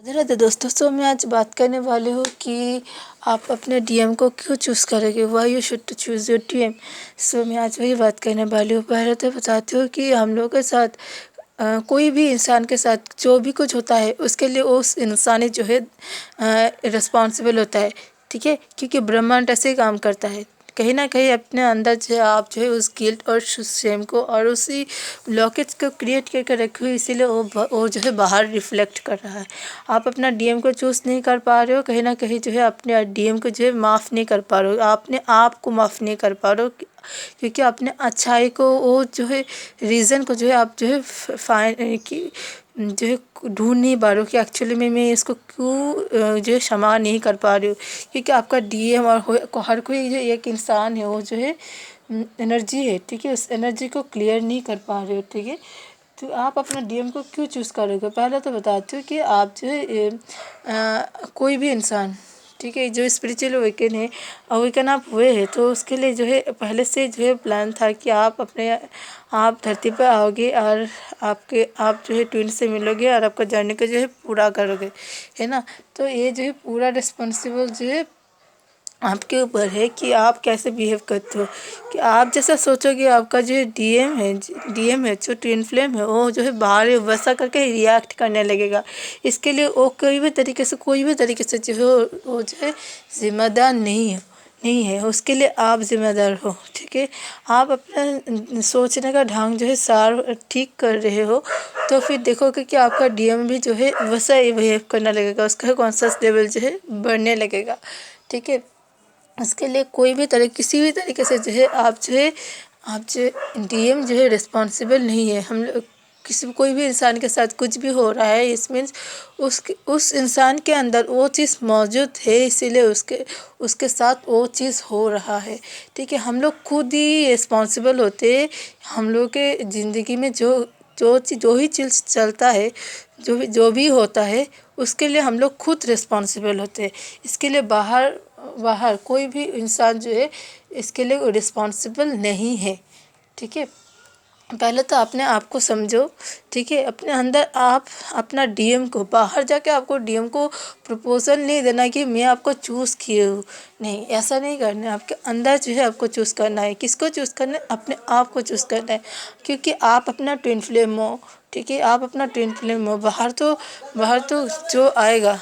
राधे दोस्तों, मैं आज बात करने वाली हूँ कि आप अपने डीएम को क्यों चूज़ करोगे, why you should to choose your DM. मैं आज वही बात करने वाली हूँ। पहले तो बताती हूँ कि हम लोगों के साथ कोई भी इंसान के साथ जो भी कुछ होता है उसके लिए उस इंसान ही जो है रिस्पॉन्सिबल होता है, ठीक है। क्योंकि ब्रह्मांड ऐसे ही काम करता है, कहीं ना कहीं अपने अंदर जो आप जो है उस गिल्ट और शेम को और उसी ब्लॉकेज को क्रिएट करके रखे हुए, इसीलिए वो जो है बाहर रिफ्लेक्ट कर रहा है। आप अपना डीएम को चूज़ नहीं कर पा रहे हो, कहीं ना कहीं जो है अपने डीएम को जो है माफ़ नहीं कर पा रहे हो, आपने आप को माफ़ नहीं कर पा रहे हो, क्योंकि अपने अच्छाई को वो जो है रीज़न को जो है आप जो है फाइन कि जो है ढूंढ नहीं पा रहे हो कि एक्चुअली में मैं इसको क्यों जो है क्षमा नहीं कर पा रही हूँ। क्योंकि आपका डीएम और हर कोई जो एक इंसान है वो जो है एनर्जी है, ठीक है। उस एनर्जी को क्लियर नहीं कर पा रहे हो, ठीक है। तो आप अपना डीएम को क्यों चूज़ करोगे। पहले तो बताती हूँ कि आप जो है कोई भी इंसान, ठीक है, जो स्पिरिचुअल अवेकन आप हुए हैं, तो उसके लिए जो है पहले से जो है प्लान था कि आप धरती पर आओगे और आप जो है ट्विन से मिलोगे और आपका जर्नी को जो है पूरा करोगे, है ना। तो ये जो है पूरा रिस्पॉन्सिबल जो है आपके ऊपर है कि आप कैसे बिहेव करते हो। कि आप जैसा सोचोगे, आपका जो डीएम है जो ट्विन फ्लेम है, वो जो है बाहर वैसा करके रिएक्ट करने लगेगा। इसके लिए वो कोई भी तरीके से जो है वो जो है जिम्मेदार नहीं है, उसके लिए आप जिम्मेदार हो, ठीक है। आप अपना सोचने का ढंग जो है सार ठीक कर रहे हो, तो फिर देखोगे कि आपका डीएम भी जो है वैसा ही बिहेव करने लगेगा, उसका कॉन्शियस लेवल जो है बढ़ने लगेगा, ठीक है। इसके लिए किसी भी तरीके से जो है आप जो डीएम जो है रिस्पॉन्सिबल नहीं है। हम लोग कोई भी इंसान के साथ कुछ भी हो रहा है, इस मीन्स उस इंसान के अंदर वो चीज़ मौजूद है, इसीलिए उसके साथ वो चीज़ हो रहा है, ठीक है। हम लोग खुद ही रिस्पॉन्सिबल होते। हम लोग के ज़िंदगी में जो ही चीज़ चलता है, जो भी होता है, उसके लिए हम लोग खुद रिस्पॉन्सिबल होते हैं। इसके लिए बाहर कोई भी इंसान जो है इसके लिए रिस्पॉन्सिबल नहीं है, ठीक है। पहले तो अपने आप को समझो, ठीक है। अपने अंदर आप अपना डीएम को, बाहर जाके आपको डीएम को प्रपोजल नहीं देना कि मैं आपको चूज़ किए हूँ, नहीं, ऐसा नहीं करना है। आपके अंदर जो है आपको चूज़ करना है। किसको चूज़ करना है? अपने आप को चूज़ करना है, क्योंकि आप अपना ट्विन फ्लेम हो, ठीक है। आप अपना ट्विन फ्लेम हो। बाहर तो जो आएगा,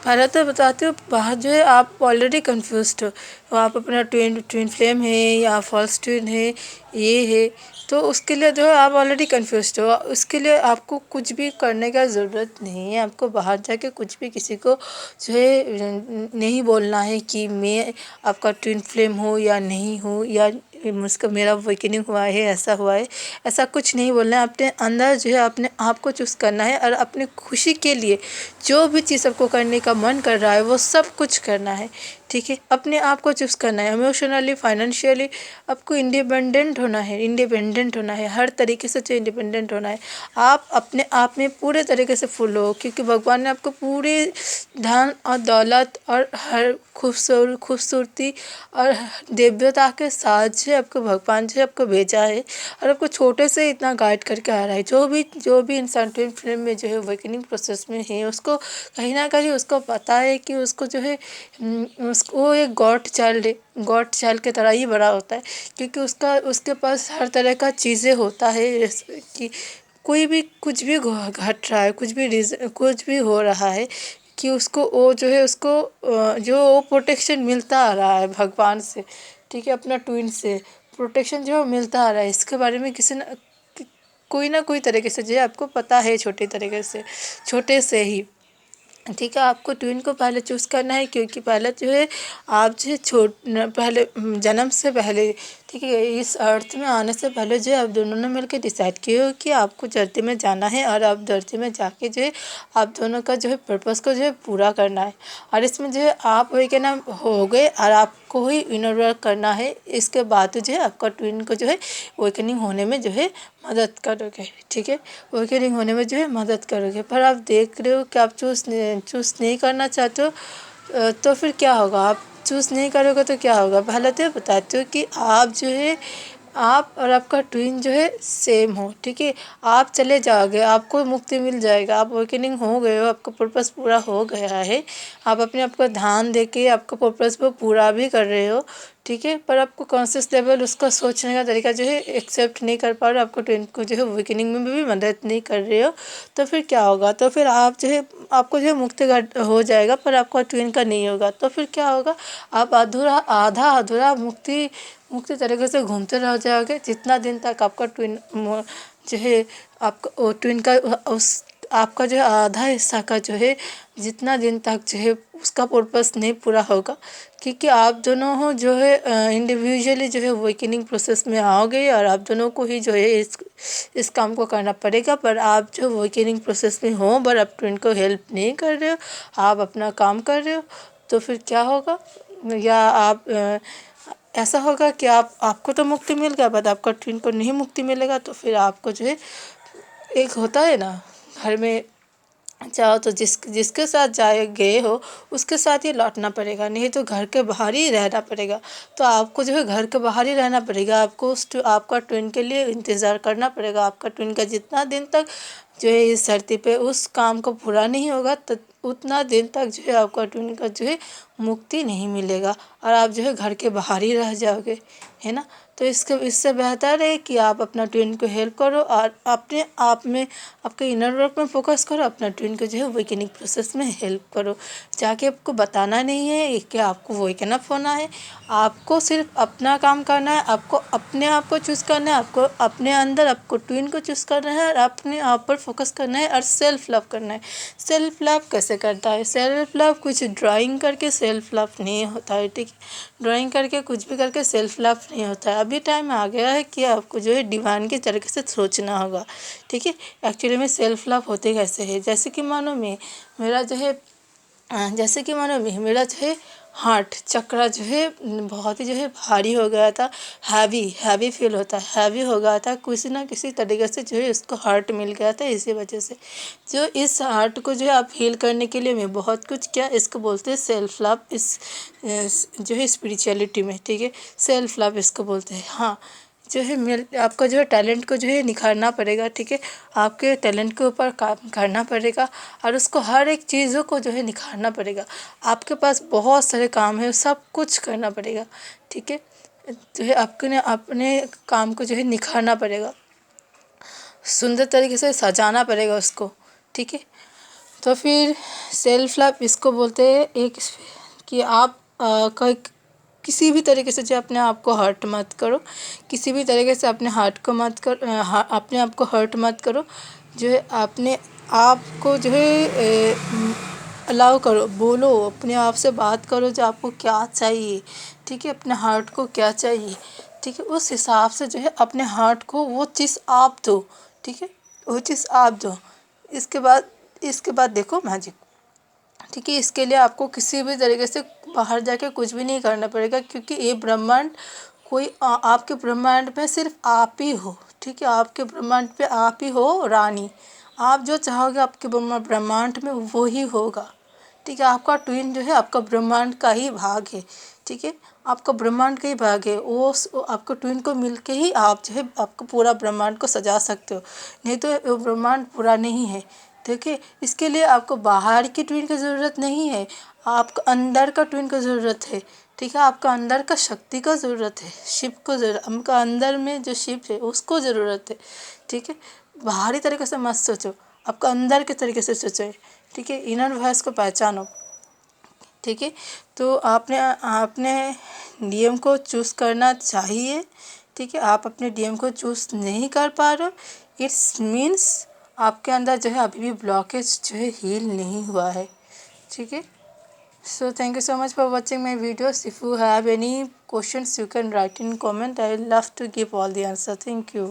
पहले तो बताती हूँ, बाहर जो है आप ऑलरेडी कंफ्यूज्ड हो, आप अपना ट्विन फ्लेम है या फॉल्स ट्विन है, ये है, तो उसके लिए जो है आप ऑलरेडी कंफ्यूज्ड हो। उसके लिए आपको कुछ भी करने का ज़रूरत नहीं है। आपको बाहर जाके कुछ भी किसी को जो है नहीं बोलना है कि मैं आपका ट्विन फ्लेम हूँ या नहीं हूँ, या मेरा अवेकनिंग हुआ है, ऐसा हुआ है, ऐसा कुछ नहीं बोलना है। अपने अंदर जो है अपने आप को चूज़ करना है और अपनी खुशी के लिए जो भी चीज़ आपको करने का मन कर रहा है वो सब कुछ करना है, ठीक है। अपने आप को चूज़ करना है। इमोशनली, फाइनेंशियली आपको इंडिपेंडेंट होना है, हर तरीके से जो इंडिपेंडेंट होना है। आप अपने आप में पूरे तरीके से फुल हो, क्योंकि भगवान ने आपको पूरे धन और दौलत और हर खूबसूरती और दिव्यता के साथ जो है आपको भगवान जो है आपको भेजा है, और आपको छोटे से इतना गाइड करके आ रहा है। जो भी इंसान ट्विन फ्लेम में जो है अवेकनिंग प्रोसेस में है, उसको कहीं ना कहीं उसको पता है कि उसको जो है उसको एक गॉड चाइल्ड के तरह ही बड़ा होता है, क्योंकि उसके पास हर तरह का चीज़ें होता है। कि कोई भी कुछ भी घट रहा है, कुछ भी हो रहा है, कि उसको वो जो है उसको जो प्रोटेक्शन मिलता आ रहा है भगवान से, ठीक है। अपना ट्विन से प्रोटेक्शन जो मिलता आ रहा है, इसके बारे में कोई ना कोई तरीके से जो है आपको पता है, छोटे से ही, ठीक है। आपको ट्विन को पहले चूज़ करना है, क्योंकि पहले जो है आप जो है पहले जन्म से पहले, ठीक है, इस अर्थ में आने से पहले जो है आप दोनों ने मिलकर डिसाइड किए हो कि आपको धरती में जाना है, और आप धरती में जाके जो है आप दोनों का जो है पर्पस को जो है पूरा करना है। और इसमें जो है आप वही कहना हो गए, और आपको ही इनर वर्क करना है। इसके बाद जो है आपका ट्विन को जो है अवेकनिंग होने में जो है मदद करोगे, ठीक है। अवेकनिंग होने में जो है मदद करोगे। पर आप देख रहे हो कि आप चूज़ नहीं करना चाहते हो, तो फिर क्या होगा। आप चूज़ नहीं करोगे तो क्या होगा। पहले तो बताती हूँ कि आप जो है आप और आपका ट्विन जो है सेम हो, ठीक है। आप चले जाओगे, आपको मुक्ति मिल जाएगा, आप अवेकनिंग हो गए हो, आपका पर्पस पूरा हो गया है। आप अपने आप को ध्यान दे के आपका पर्पस को पूरा भी कर रहे हो, ठीक है। पर आपको कॉन्शियस लेवल उसका सोचने का तरीका जो है एक्सेप्ट नहीं कर पा रहे हो, आपको ट्विन को जो है अवेकनिंग में भी मदद नहीं कर रहे हो। तो फिर क्या होगा, तो फिर आप जो है आपको जो है मुक्ति हो जाएगा, पर आपका ट्विन का नहीं होगा। तो फिर क्या होगा, आप आधा अधूरा मुक्ति तरीके से घूमते रह जाओगे, जितना दिन तक आपका ट्विन जो है आपका वो ट्विन का उस आपका जो है आधा हिस्सा का जो है जितना दिन तक जो है उसका पर्पस नहीं पूरा होगा, क्योंकि आप दोनों हो जो है इंडिविजुअली जो है अवेकनिंग प्रोसेस में आओगे, और आप दोनों को ही जो है इस काम को करना पड़ेगा। पर आप जो अवेकनिंग प्रोसेस में हो, पर आप ट्विन को हेल्प नहीं कर रहे हो, आप अपना काम कर रहे हो। तो फिर क्या होगा, या आप ऐसा होगा कि आपको तो मुक्ति मिल गया, बट आपका ट्विन को नहीं मुक्ति मिलेगा। तो फिर आपको जो है एक होता है ना, घर में चाहो तो जिसके साथ गए हो उसके साथ ही लौटना पड़ेगा, नहीं तो घर के बाहर ही रहना पड़ेगा। तो आपको जो है घर के बाहर ही रहना पड़ेगा, आपको आपका ट्विन के लिए इंतज़ार करना पड़ेगा। आपका ट्विन का जितना दिन तक जो है इस धरती पे उस काम को पूरा नहीं होगा, तो उतना दिन तक जो है आपका ट्विन का जो है मुक्ति नहीं मिलेगा, और आप जो है घर के बाहर ही रह जाओगे, है ना। तो इससे बेहतर है कि आप अपना ट्विन को हेल्प करो, और अपने आप में आपके इनर वर्क में फोकस करो, अपना ट्विन को जो है अवेकनिंग प्रोसेस में हेल्प करो। जाके आपको बताना नहीं है कि आपको अवेकन अप होना है, आपको सिर्फ अपना काम करना है, आपको अपने आप को चूज़ करना है, आपको अपने अंदर आपको ट्विन को चूज़ करना है, और अपने आप पर फोकस करना है, और सेल्फ लव करना है। सेल्फ लव कैसे करता है, सेल्फ लव कुछ ड्राइंग करके सेल्फ लव नहीं होता है, ठीक है। ड्राइंग करके कुछ भी करके सेल्फ लव नहीं होता है। अभी टाइम आ गया है कि आपको जो है डिवाइन के तरीके से सोचना होगा, ठीक है। एक्चुअली में सेल्फ लव होते कैसे है, जैसे कि मानो मेरा जो है जैसे कि मानो मेरा जो है हार्ट चक्रा जो है बहुत ही जो है भारी हो गया था, हैवी फील होता है, हैवी हो गया था, किसी ना किसी तरीके से जो है उसको हार्ट मिल गया था। इसी वजह से जो इस हार्ट को जो है आप हील करने के लिए मैं बहुत कुछ किया, इसको बोलते हैं सेल्फ लव, इस जो है स्पिरिचुअलिटी में, ठीक है। सेल्फ लव इसको बोलते हैं। हाँ, जो है आपका जो है टैलेंट को जो है निखारना पड़ेगा, ठीक है। आपके टैलेंट के ऊपर काम करना पड़ेगा, और उसको हर एक चीज़ों को जो है निखारना पड़ेगा। आपके पास बहुत सारे काम है, सब कुछ करना पड़ेगा, ठीक है। जो है आपने अपने काम को जो है निखारना पड़ेगा, सुंदर तरीके से सजाना पड़ेगा उसको, ठीक है। तो फिर सेल्फ लव इसको बोलते हैं एक कि आप किसी भी तरीके से जो अपने आप को हर्ट मत करो, किसी भी तरीके से अपने हार्ट को मत कर अपने आप को हर्ट मत करो। जो है अपने आप को जो है अलाउ करो, बोलो, अपने आप से बात करो जो आपको क्या चाहिए, ठीक है। अपने हार्ट को क्या चाहिए, ठीक है, उस हिसाब से जो है अपने हार्ट को वो चीज़ आप दो, ठीक है, वो चीज़ आप दो। इसके बाद देखो मैजिक, ठीक है। इसके लिए आपको किसी भी तरीके से बाहर जाके कुछ भी नहीं करना पड़ेगा, क्योंकि ये ब्रह्मांड आपके ब्रह्मांड में सिर्फ आप ही हो, ठीक है। आपके ब्रह्मांड पे आप ही हो रानी, आप जो चाहोगे आपके ब्रह्मांड में वो ही होगा, ठीक है। आपका ट्विन जो है आपका ब्रह्मांड का ही भाग है, ठीक है। आपका ब्रह्मांड का ही भाग है, वो आपको ट्विन को मिलके ही आप जो है आपको पूरा ब्रह्मांड को सजा सकते हो, नहीं तो वो ब्रह्मांड पूरा नहीं है, देखिए। इसके लिए आपको बाहर की ट्विन की ज़रूरत नहीं है, आपको अंदर का ट्विन की ज़रूरत है, ठीक है। आपका अंदर का शक्ति का ज़रूरत है, शिव को ज़रूरत, आपका अंदर में जो शिव है उसको ज़रूरत है, ठीक है। बाहरी तरीके से मत सोचो, आपका अंदर के तरीके से सोचो, ठीक है। इनर वॉइस को पहचानो, ठीक है। तो आपने आपने डीएम को चूज़ करना चाहिए, ठीक है। आप अपने डीएम को चूज़ नहीं कर पा रहे हो, इट्स मीन्स आपके अंदर जो है अभी भी ब्लॉकेज जो है हील नहीं हुआ है, ठीक है। So thank you so much for watching my videos. If you have any questions, you can write in comment. I love to give all the answer. Thank you.